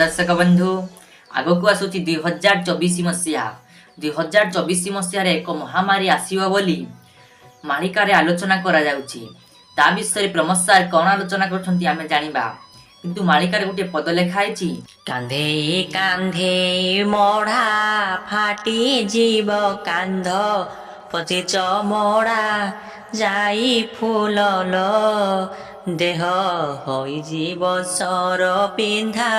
दर्शक बंधु आगक आसूची 2024 मसीहा 2024 मसीह एक महामारी आसीबो बोली मालिकार आलोचना करा जाउची। ता विषय प्रमोद सार कौन आलोचना करछंती आमे जानिबा, किंतु मालिकार गोटे पद लेखाइची कांधे कांधे मोड़ा फाटी जीव कांध पचे चमड़ा जाई फूलल देह होई जीव सर पिंधा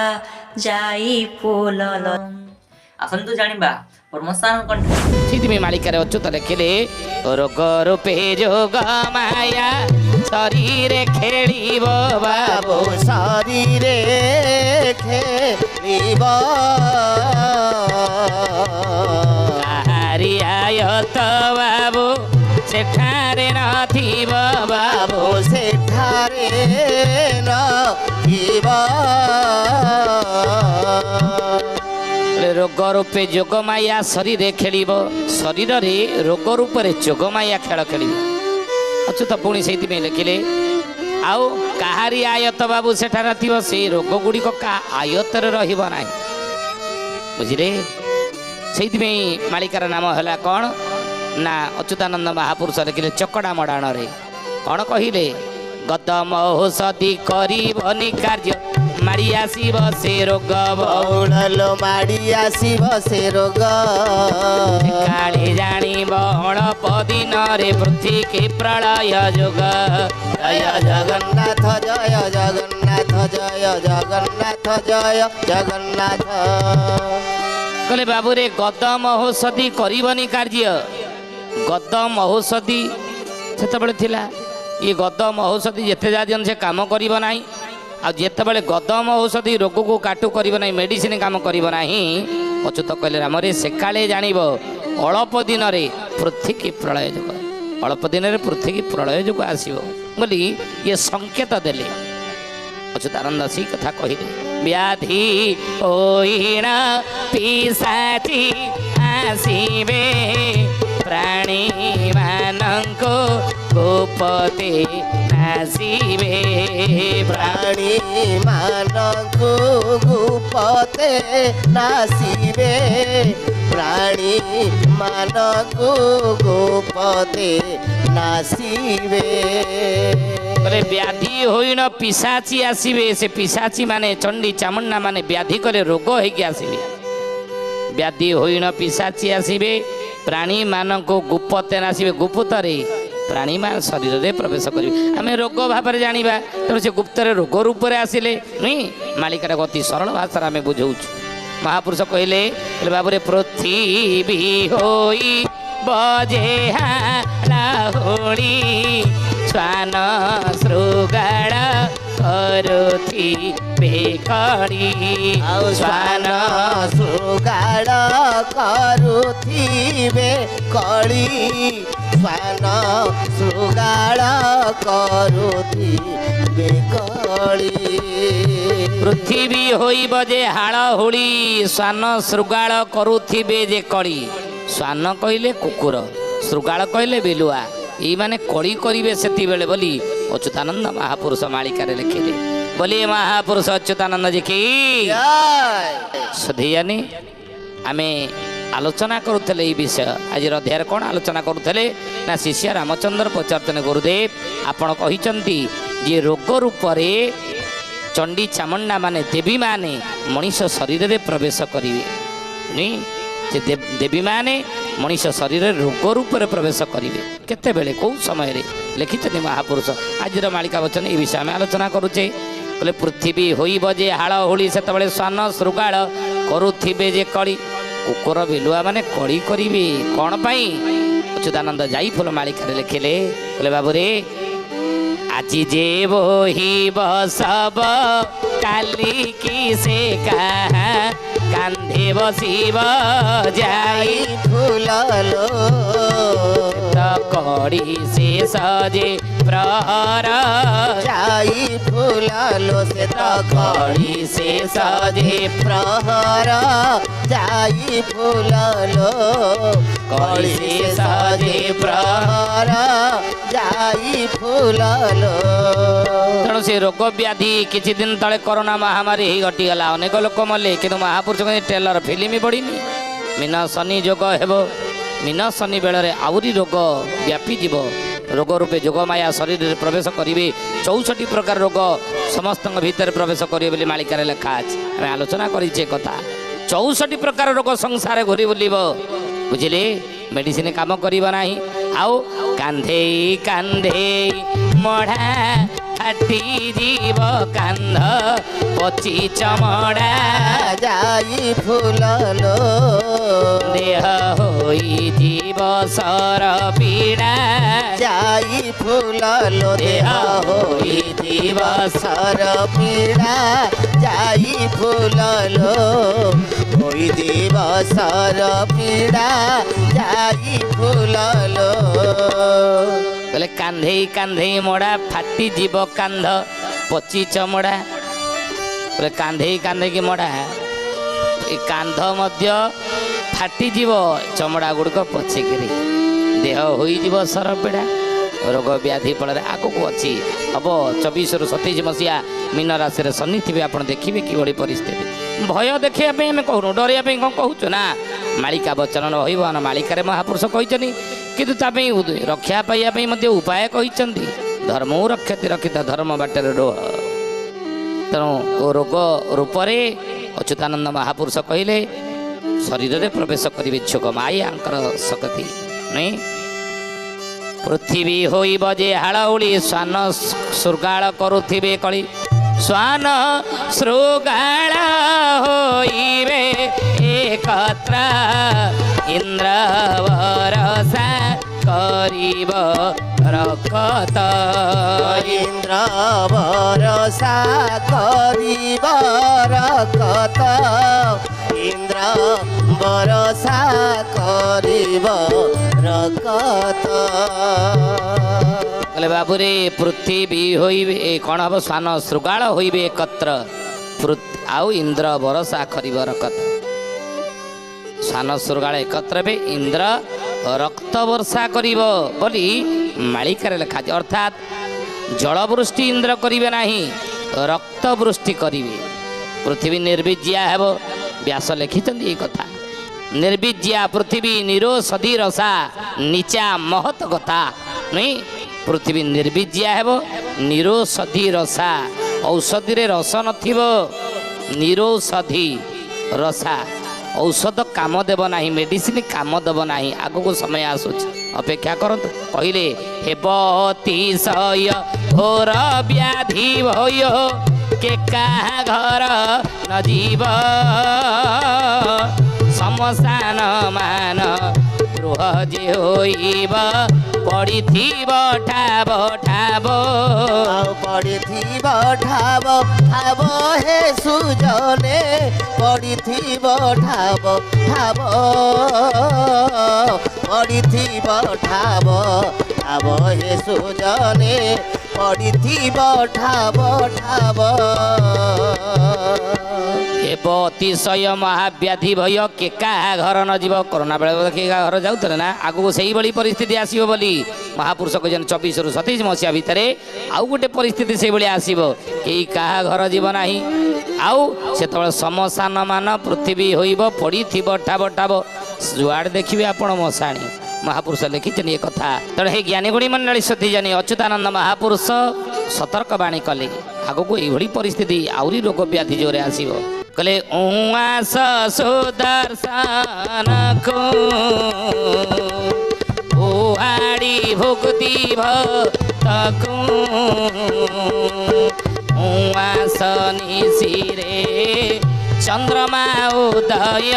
जाई फूलल। आसंतु जानिबा प्रमोद सार कंठ में मालिकार अच्युत लिखिले रोग रूपे जोग माया शरीर खेलिब बाबू शरीर खेलिब आयत बाबू सेठारे नथिब बाबू सेठारे नथिब रोग रूपे जोग माया शरीर खेलिब शरीर रे रोग रूप जोग माया खेल खेल अच्युत पुणी से लिखिले आउ काहारी आयत बाबू सेठा नथिब से रोग गुड़िक का आयतर रहिब नाही बुझिले। से मालिकार नाम है कौन ना अच्युतानंद महापुरुष लिखिले चकड़ा मडाण रे कौन कहले गदम औषधि करबनी कार्य माड़ी आसीब से रोग बौड़लो माड़ी आसीब से रोग काले जानिब अणप दिन रे पृथ्वी के प्रलय जुग जय जगन्नाथ जय जगन्नाथ जय जगन्नाथ जय जगन्नाथ। कहले बाबू रे गदम औषधि करबनी कार्य गदम औषधि सेतबेले थिला ये गदम औषधि जेते जादियन से काम करिब नाही आ जेतेबेले गदम औषधि रोग को काटू करिब नाही मेडिसिन काम करिब नाही अच्युत कहले राम रे से काले जानिब अल्प दिन रे पृथ्वी की प्रलय जुग अल्प दिन रे पृथ्वी की प्रलय जुग आसीबो बोली ये संकेत देले अच्युतानंद सी कथा कहले व्याधि होइण पिशाची आसीबे प्राणी मानंको गोपते नासिबे प्राणी मानंको गोपते नासिबे प्राणी मानंको गोपते नासिबे। बोले व्याधि होइण पिशाची आसीबे से पिशाची माने चंडी चामुंडा माने व्याधि करे रोग होइके आसीबे व्याधि होइण पिशाची आसीबे प्राणी मानक गुप्तते नासिबे गुप्तरे प्राणी मान शरीर में प्रवेश करेंगे आम रोग भाव में जाना तेणु से गुप्त रोग रूप से आसिले नुई मालिकार अति सरल भाषा आम बुझाऊ महापुरुष कहले बाबू पृथ्वी होई बजे होली स्वान श्रृगाल करुथी बेकड़ी स्वान श्रृगाल करुथी बेकड़ी स्वान श्रृगाल करुथी बेकड़ी। पृथ्वी होई बजे हाल होली स्वान श्रृगाल करुथिबे जे कड़ी स्वान कहले कुकुर श्रृगाल कहले बिलुआ ये माने कड़ी करिवे सेति बेले बोली अच्युतानंद महापुरुष मालिकार लिखिले बोली महापुरुष अच्युतानंद जी की सधैयानी आमे आलोचना करुले ये विषय आज अध्याय कौन आलोचना करुले ना शिष्य रामचंद्र पचारतने गुरुदेव आपण कहिचंती जे रोग रूप चंडी चामुंडा माने देवी माने मनीष शरीर में प्रवेश करिवे नहीं से देवी माने मनीष शरीर रोग रूप में प्रवेश करिवे केते बेले कौ समय रे लिखिछथि महापुरुष आज मालिका वचन ये विषय में आलोचना करुचे बोले पृथ्वी होई बजे हाल होली सेतबेले स्वान श्रृगाल करुथिबे जे कड़ी कुकुर बिलुआ माने कड़ी करिवे कौन पाई अच्युतानंद जाई फूल मालिकार लिखिले बोले बाबू रे आज जे बोही बसब काली की से कहा कांधे बसीब जाई फूललो कड़ी से सजे प्रहर जाई फूललो से कड़ी से सजे प्रहर जाई फूललो कड़ी से सजे प्रहर जाई ଯାଇ ଫୁଲଲୋ। ତେଣୁ ସେ ରୋଗ ବ୍ୟାଧି କିଛି ଦିନ ତଳେ କରୋନା ମହାମାରୀ ହେଇ ଘଟିଗଲା, ଅନେକ ଲୋକ ମଲେ, କିନ୍ତୁ ମହାପୁରୁଷ ଟେଲର ଫିଲ୍ମ ପଡ଼ିନି। ମୀନ ଶନି ଯୋଗ ହେବ, ମୀନ ଶନି ବେଳରେ ଆହୁରି ରୋଗ ବ୍ୟାପିଯିବ। ରୋଗ ରୂପେ ଯୋଗମାୟା ଶରୀରରେ ପ୍ରବେଶ କରିବେ। 64 ପ୍ରକାର ରୋଗ ସମସ୍ତଙ୍କ ଭିତରେ ପ୍ରବେଶ କରିବେ ବୋଲି ମାଳିକାରେ ଲେଖା ଅଛି। ଆମେ ଆଲୋଚନା କରିଛେ କଥା। 64 ପ୍ରକାର ରୋଗ ସଂସାରରେ ଘୁରି ବୁଲିବ, ବୁଝିଲେ। ମେଡିସିନ କାମ କରିବ ନାହିଁ। ଆଉ କାନ୍ଧେଇ କାନ୍ଧେଇ ମଢ଼ା ଫାଟି ଯିବ କାନ୍ଧ ପଚି ଚମଡ଼ା ଯାଇ ଫୁଲଲୋ। ଦେହ ହୋଇଯିବ ସର ପୀଡ଼ା ଯାଇ ଫୁଲଲୋ। ଦେହ ହୋଇଯିବ ସର ପୀଡ଼ା ଯାଇ ଫୁଲଲୋ। ହୋଇଯିବ ସର ପୀଡ଼ା ଯାଇ ଫୁଲଲୋ। କହିଲେ କାନ୍ଧେଇ କାନ୍ଧେଇ ମଡ଼ା ଫାଟି ଯିବ କାନ୍ଧ ପଚି ଚମଡ଼ା। କହିଲେ କାନ୍ଧେଇ କାନ୍ଧେଇକି ମଡ଼ା, ଏ କାନ୍ଧ ମଧ୍ୟ ଫାଟିଯିବ, ଚମଡ଼ା ଗୁଡ଼ିକ ପଚିକିରି ଦେହ ହୋଇଯିବ ସରପୀଡ଼ା। ରୋଗ ବ୍ୟାଧି ଫଳରେ ଆଗକୁ ଅଛି ହେବ 24ରୁ 27 ମସିହା ମୀନ ରାଶିରେ ଶନି ଥିବେ। ଆପଣ ଦେଖିବେ କିଭଳି ପରିସ୍ଥିତି। ଭୟ ଦେଖେଇବା ପାଇଁ ଆମେ କହୁନୁ, ଡରିବା ପାଇଁ କ'ଣ କହୁଛୁ ନା। ମାଳିକା ବଚନ ରହିବ, ମାଳିକାରେ ମହାପୁରୁଷ କହିଛନ୍ତି, କିନ୍ତୁ ତା ପାଇଁ ରକ୍ଷା ପାଇବା ପାଇଁ ମଧ୍ୟ ଉପାୟ କହିଛନ୍ତି। ଧର୍ମ ରକ୍ଷତି ରକ୍ଷିତ ଧର୍ମ ବାଟରେ ରୁହ। ତେଣୁ ରୋଗ ରୂପରେ ଅଚ୍ୟୁତାନନ୍ଦ ମହାପୁରୁଷ କହିଲେ ଶରୀରରେ ପ୍ରବେଶ କରିବେ ଯୋଗ ମାୟାଙ୍କର ଶକ୍ତି। ନାଇଁ ପୃଥିବୀ ହୋଇବ ଯେ ହାଳଉଳି, ଶ୍ୱାନ ଶୃଗାଳ କରୁଥିବେ କଳି। ଶ୍ୱାନ ଶୃଗାଳ ହୋଇବେ ଏକତ୍ର, ଇନ୍ଦ୍ର ଭରସା କରିବ ରକତ। ଇନ୍ଦ୍ର ଭରସା କରିବ ରକତ। ଇନ୍ଦ୍ର ଭରସା କରିବ ରକତ। କହିଲେ ବାବୁରେ ପୃଥିବୀ ହୋଇବେ କ'ଣ ହେବ? ଶ୍ୱାନ ଶୃଗାଳ ହୋଇବେ ଏକତ୍ର, ଆଉ ଇନ୍ଦ୍ର ଭରସା କରିବ ରକତ। ଶ୍ୱାନ ଶୃଗାଳ ଏକତ୍ର ହେବେ, ଇନ୍ଦ୍ର ରକ୍ତ ବର୍ଷା କରିବ ବୋଲି ମାଳିକାରେ ଲେଖା ଅଛି। ଅର୍ଥାତ୍ ଜଳବୃଷ୍ଟି ଇନ୍ଦ୍ର କରିବେ ନାହିଁ, ରକ୍ତ ବୃଷ୍ଟି କରିବେ। ପୃଥିବୀ ନିର୍ବିଜ୍ୟା ହେବ। ବ୍ୟାସ ଲେଖିଛନ୍ତି ଏ କଥା। ନିର୍ବିଜ୍ୟା ପୃଥିବୀ ନିରୋଷଧି ରସା, ନିଚା ମହତ କଥା। ନୁହେଁ, ପୃଥିବୀ ନିର୍ବିଜ୍ୟା ହେବ, ନିରୋଷଧି ରସା, ଔଷଧିରେ ରସ ନଥିବ। ନିରୋଷଧି ରସା, ଔଷଧ କାମ ଦେବ ନାହିଁ, ମେଡିସିନ କାମ ଦେବ ନାହିଁ। ଆଗକୁ ସମୟ ଆସୁଛି, ଅପେକ୍ଷା କରନ୍ତୁ। କହିଲେ ହେବ ଅତିଶୟ ଘୋର ବ୍ୟାଧି ଭୟ, କେ କାହା ଘର ନ ଯିବ। ଶମଶାନ ମାନ ଗୃହ ଯେ ହୋଇବ, ପଡ଼ିଥିବ ଠାବ ଠାବ। ଆଉ ପଡ଼ିଥିବ ଠାବ ଠାବ ହେ ସୁଜନେ, ପଡ଼ିଥିବ ଠାବ ଠାବ। ପଡ଼ିଥିବ ଠାବ ଠାବ ହେ ସୁଜନେ, ପଡ଼ିଥିବ ଠାବ ଠାବ। ହେବ ଅତିଶୟ ମହାବ୍ୟାଧି ଭୟ, କେ କାହା ଘର ନ ଯିବ। କରୋନା ବେଳେ କେ କାହା ଘର ଯାଉଥିଲେ ନା, ଆଗକୁ ସେଇଭଳି ପରିସ୍ଥିତି ଆସିବ ବୋଲି ମହାପୁରୁଷ କହିଛନ୍ତି। 24ରୁ 27 ମସିହା ଭିତରେ ଆଉ ଗୋଟେ ପରିସ୍ଥିତି ସେଇଭଳି ଆସିବ, କେହି କାହା ଘର ଯିବ ନାହିଁ। ଆଉ ସେତେବେଳେ ଶମଶାନ ମାନ ପୃଥିବୀ ହୋଇବ, ପଡ଼ିଥିବ ଠାବ ଠାବ। ଯୁଆଡ଼େ ଦେଖିବେ ଆପଣ ମଶାଣୀ। ମହାପୁରୁଷ ଲେଖିଛନ୍ତି ଏ କଥା। ତେଣୁ ହେ ଜ୍ଞାନୀ ଗୁଣୀ ମଣ୍ଡଳୀ ସତୀ ଜାଣି ଅଚ୍ୟୁତାନନ୍ଦ ମହାପୁରୁଷ ସତର୍କ ବାଣୀ କଲେ, ଆଗକୁ ଏଇଭଳି ପରିସ୍ଥିତି ଆହୁରି ରୋଗ ବ୍ୟାଧି ଜୋରେ ଆସିବ। କହିଲେ ଉଆସ ସୁଦର୍ଶନକୁ ଉହାଡ଼ି ଭୁକ୍ତି ଭକ୍ତକୁ। ଉଆସ ନିଶିରେ ଚନ୍ଦ୍ରମା ଉଦୟ,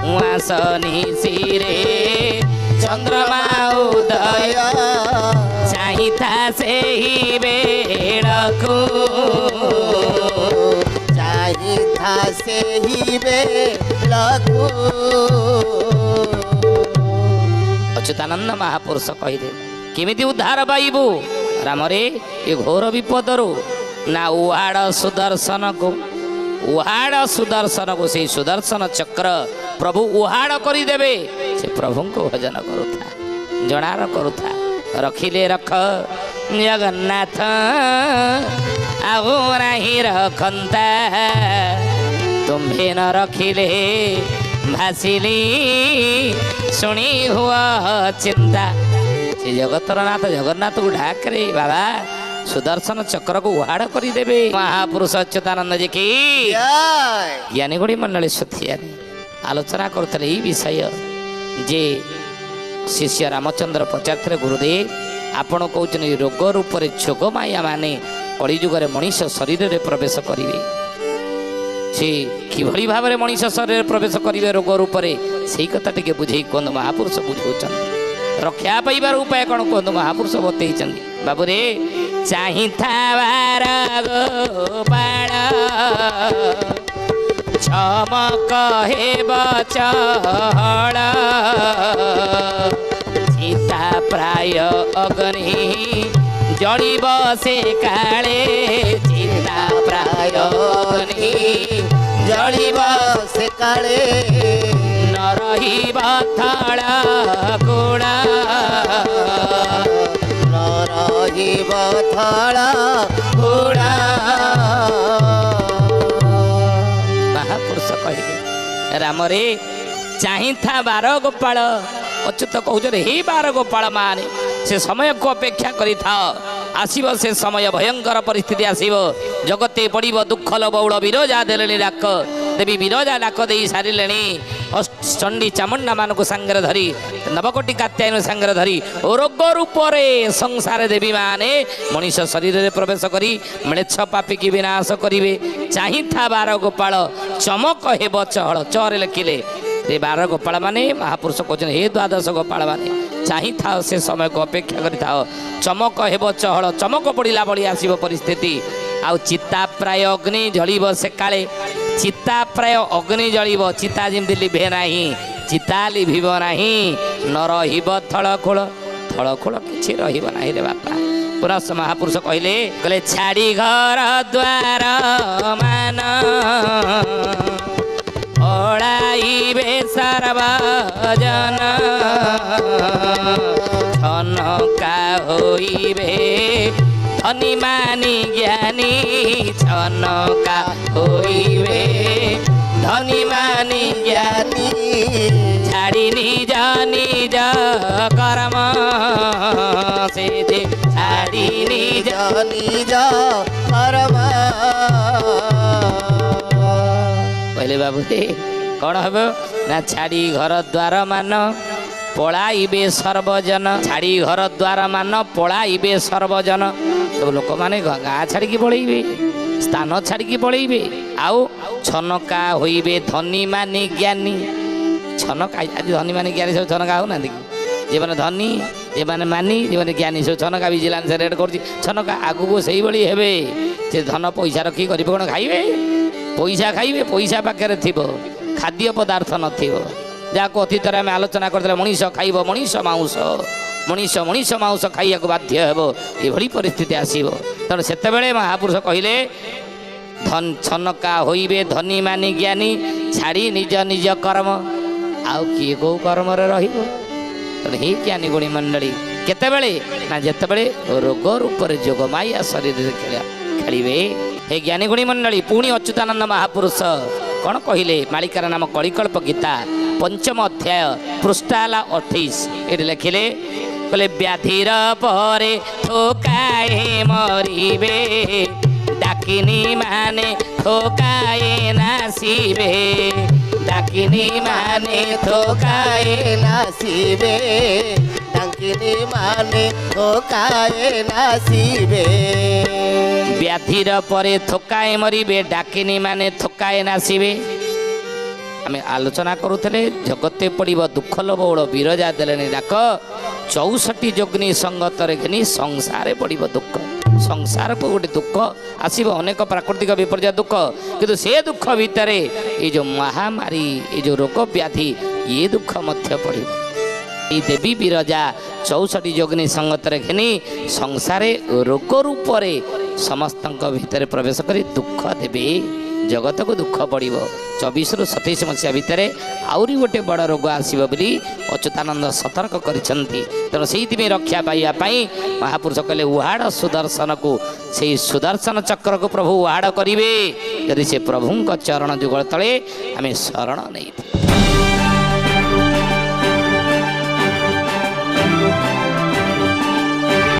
ଉଆସ ନିଶିରେ ଚନ୍ଦ୍ରମା ଉଦୟ। ଚାହିଁଥା ସେହି ବେଳକୁ, ଚାହିଁଥା ସେହି ବେଳକୁ। ଅଚ୍ୟୁତାନନ୍ଦ ମହାପୁରୁଷ କହିଲେ କେମିତି ଉଦ୍ଧାର ପାଇବୁ ରାମରେ ଏ ଘୋର ବିପଦରୁ? ନା ଉହାଡ଼ ସୁଦର୍ଶନକୁ, ଉହାଡ଼ ସୁଦର୍ଶନକୁ। ସେଇ ସୁଦର୍ଶନ ଚକ୍ର ପ୍ରଭୁ ଉହାଡ଼ କରିଦେବେ। ସେ ପ୍ରଭୁଙ୍କୁ ଭଜନ କରୁଥା, ଜଣାର କରୁଥା। ରଖିଲେ ରଖ ଜଗନ୍ନାଥ ଆଉ ନାହିଁ ରଖନ୍ତା ତୁମ୍ଭେ ନ ରଖିଲେ ଭାସିଲି ଶୁଣି ହୁଅ ଚିନ୍ତା। ସେ ଜଗତର ନାଥ ଜଗନ୍ନାଥକୁ ଡାକରେ ବାବା ସୁଦର୍ଶନ ଚକ୍ରକୁ ଉହାଡ଼ କରିଦେବେ। ମହାପୁରୁଷ ଅଚ୍ୟୁତାନନ୍ଦ ଯେ କି ଜ୍ଞାନୀ ଗୁଡ଼ି ମଣ୍ଡଳୀ ସୁଥିଆରେ ଆଲୋଚନା କରୁଥିଲେ ଏଇ ବିଷୟ ଯେ ଶିଷ୍ୟ ରାମଚନ୍ଦ୍ର ପଚାରିଥିଲେ ଗୁରୁଦେବ ଆପଣ କହୁଛନ୍ତି ରୋଗ ରୂପରେ ଯୋଗମାୟା ମାନେ କଳିଯୁଗରେ ମଣିଷ ଶରୀରରେ ପ୍ରବେଶ କରିବେ, ସେ କିଭଳି ଭାବରେ ମଣିଷ ଶରୀରରେ ପ୍ରବେଶ କରିବେ ରୋଗ ରୂପରେ ସେଇ କଥା ଟିକେ ବୁଝେଇ କୁହନ୍ତୁ। ମହାପୁରୁଷ ବୁଝାଉଛନ୍ତି ରକ୍ଷା ପାଇବାର ଉପାୟ କ'ଣ କୁହନ୍ତୁ। ମହାପୁରୁଷ ବତେଇଛନ୍ତି ବାବୁରେ ଚାହିଁଥାବାର ଗୋପାଳ ଚମକ ହେବ ଚହଳ ଚିତା ପ୍ରାୟ ଅଗ୍ନି ଜଳିବ ସେ କାଳେ ଚିତା ପ୍ରାୟ ଅଗ୍ନି ଜଳିବ ସେ କାଳେ ନ ରହିବ ଥଳ ଗୁଣ ନ ରହିବ ଥଳ ଗୁଣ। ମହାପୁରୁଷ କହିଲେ ରାମରେ ଚାହିଁଥା ବାର ଗୋପାଳ ଅଚ୍ୟୁତ କହୁଛନ୍ତି ହେ ବାର ଗୋପାଳ ମାନେ ସେ ସମୟକୁ ଅପେକ୍ଷା କରିଥାଅ ଆସିବ ସେ ସମୟ ଭୟଙ୍କର ପରିସ୍ଥିତି ଆସିବ ଜଗତେ ପଡ଼ିବ ଦୁଃଖ ବହୁଳ ବିରଜା ଦେଲେଣି ଡାକ ଦେବୀ ବିରଜା ଡାକ ଦେଇ ସାରିଲେଣି ଚଣ୍ଡୀ ଚାମୁଣ୍ଡା ମାନଙ୍କୁ ସାଙ୍ଗରେ ଧରି ନବକୋଟି କାତ୍ୟାୟନ ସାଙ୍ଗରେ ଧରି ରୋଗ ରୂପରେ ସଂସାର ଦେବୀ ମାନେ ମଣିଷ ଶରୀରରେ ପ୍ରବେଶ କରି ମ୍ଲେଚ୍ଛ ପାପିକି ବିନାଶ କରିବେ। ଚାହିଁଥା ବାର ଗୋପାଳ ଚମକ ହେବ ଚହଳ ଚରେ ଲେଖିଲେ ଏ ବାର ଗୋପାଳ ମାନେ ମହାପୁରୁଷ କହୁଛନ୍ତି ହେ ଦ୍ୱାଦଶ ଗୋପାଳ ମାନେ ଚାହିଁଥାଅ ସେ ସମୟକୁ ଅପେକ୍ଷା କରିଥାଅ ଚମକ ହେବ ଚହଳ ଚମକ ପଡ଼ିଲା ଭଳି ଆସିବ ପରିସ୍ଥିତି। ଆଉ ଚିତା ପ୍ରାୟ ଅଗ୍ନି ଜଳିବ ସେକାଳେ ଚିତା ପ୍ରାୟ ଅଗ୍ନି ଜଳିବ ଚିତା ଯେମିତି ଲିଭେ ନାହିଁ ଚିତା ଲିଭିବ ନାହିଁ ନ ରହିବ ଥଳଖୋଳ ଥଳଖୋଳ କିଛି ରହିବ ନାହିଁ ରେ ବାପା। ପୁରା ମହାପୁରୁଷ କହିଲେ ଛାଡ଼ି ଘର ଦ୍ୱାର ମାନ ଓଳାଇବେ ସର୍ବଜନ ଛନକା ହୋଇବେ ଧନୀ ମାନି ଜ୍ଞାନୀ ଛନକା ହୋଇବେ ଧନୀ ମାନି ଜ୍ଞାନୀ ଛାଡ଼ି ନିଜ ନିଜ କର୍ମ ସେ ଯେ ଛାଡ଼ି ନିଜ ନିଜ କର୍ମ। କହିଲେ ବାବୁ କ'ଣ ହେବ ନା ଛାଡ଼ି ଘର ଦ୍ୱାର ମାନ ପଳାଇବେ ସର୍ବଜନ ଛାଡ଼ି ଘର ଦ୍ୱାର ମାନ ପଳାଇବେ ସର୍ବଜନ ସବୁ ଲୋକମାନେ ଗାଁ ଛାଡ଼ିକି ପଳେଇବେ ସ୍ଥାନ ଛାଡ଼ିକି ପଳେଇବେ। ଆଉ ଛନକା ହୋଇବେ ଧନୀ ମାନି ଜ୍ଞାନୀ ଛନକା ଆଜି ଧନୀ ମାନେ ଜ୍ଞାନୀ ସବୁ ଛନକା ହଉନାହାନ୍ତି କି ଯେଉଁମାନେ ଧନୀ ଯେଉଁମାନେ ମାନି ଯେଉଁମାନେ ଜ୍ଞାନୀ ସବୁ ଛନକା ଭିଜିଲାନ୍ସ ରେଟ୍ କରୁଛି ଛନକା ଆଗକୁ ସେଇଭଳି ହେବେ। ସେ ଧନ ପଇସା ରଖିକି କରିବେ କ'ଣ ଖାଇବେ ପଇସା ଖାଇବେ ପଇସା ପାଖରେ ଥିବ ଖାଦ୍ୟ ପଦାର୍ଥ ନଥିବ ଯାହାକୁ ଅତୀତରେ ଆମେ ଆଲୋଚନା କରିଥିଲେ ମଣିଷ ଖାଇବ ମଣିଷ ମାଉଁସ ଖାଇବାକୁ ବାଧ୍ୟ ହେବ ଏଭଳି ପରିସ୍ଥିତି ଆସିବ। ତେଣୁ ସେତେବେଳେ ମହାପୁରୁଷ କହିଲେ ଛନକା ହୋଇବେ ଧନୀ ମାନି ଜ୍ଞାନୀ ଛାଡ଼ି ନିଜ ନିଜ କର୍ମ ଆଉ କିଏ କେଉଁ କର୍ମରେ ରହିବ। ତେଣୁ ହିଁ ଜ୍ଞାନୀ ଗୁଣୀ ମଣ୍ଡଳୀ କେତେବେଳେ ନା ଯେତେବେଳେ ରୋଗ ରୂପରେ ଯୋଗମାୟା ଶରୀରରେ ଖେଳିବେ। ହେ ଜ୍ଞାନୀ ଗୁଣୀ ମଣ୍ଡଳୀ ପୁଣି ଅଚ୍ୟୁତାନନ୍ଦ ମହାପୁରୁଷ କ'ଣ କହିଲେ ମାଳିକାର ନାମ କଳିକଳ୍ପ ଗୀତା ପଞ୍ଚମ ଅଧ୍ୟାୟ ପୃଷ୍ଠା ହେଲା 28 ଏଠି ଲେଖିଲେ କହିଲେ ବ୍ୟାଧିର ପରେ ଥୋକାଏ ମରିବେ ଡାକିନି ମାନେ ଥୋକାଏ ନାସିବେ ଡାକିନି ମାନେ ଥୋକାଏ ନାସିବେ ଡାକିନି ମାନେ ଥୋକାଏ ନାସିବେ। ବ୍ୟାଧିର ପରେ ଥୋକାଏ ମରିବେ ଡାକିନି ମାନେ ଥୋକାଏ ନାସିବେ। ଆମେ ଆଲୋଚନା କରୁଥିଲେ ଜଗତେ ପଡ଼ିବ ଦୁଃଖ ବହୁଳ ବିରଜା ଦେଲେଣି ଡାକ 64 ଯୋଗ୍ନି ସଙ୍ଗତରେ ଘିନି ସଂସାରେ ପଡ଼ିବ ଦୁଃଖ ସଂସାରକୁ ଗୋଟେ ଦୁଃଖ ଆସିବ ଅନେକ ପ୍ରାକୃତିକ ବିପର୍ଯ୍ୟୟ ଦୁଃଖ କିନ୍ତୁ ସେ ଦୁଃଖ ଭିତରେ ଏଇ ଯେଉଁ ମହାମାରୀ ଏଇ ଯେଉଁ ରୋଗ ବ୍ୟାଧି ଏ ଦୁଃଖ ମଧ୍ୟ ପଡ଼ିବ। এই দেবী বিরজা 64 যোগিনী সঙ্গতরে ঘেনি সংসারে রোগ রূপরে সমস্ত ভিতরে প্রবেশ করে দুঃখ দেবে ଜଗତକୁ ଦୁଃଖ ପଡ଼ିବ। 24ରୁ 27 ମସିହା ଭିତରେ ଆହୁରି ଗୋଟେ ବଡ଼ ରୋଗ ଆସିବ ବୋଲି ଅଚ୍ୟୁତାନନ୍ଦ ସତର୍କ କରିଛନ୍ତି। ତେଣୁ ସେଇଥିପାଇଁ ରକ୍ଷା ପାଇବା ପାଇଁ ମହାପୁରୁଷ କହିଲେ ଉହାଡ଼ ସୁଦର୍ଶନକୁ, ସେଇ ସୁଦର୍ଶନ ଚକ୍ରକୁ ପ୍ରଭୁ ଉହାଡ଼ କରିବେ ଯଦି ସେ ପ୍ରଭୁଙ୍କ ଚରଣ ଯୁଗଳ ତଳେ ଆମେ ଶରଣ ନେଇଥାଉ।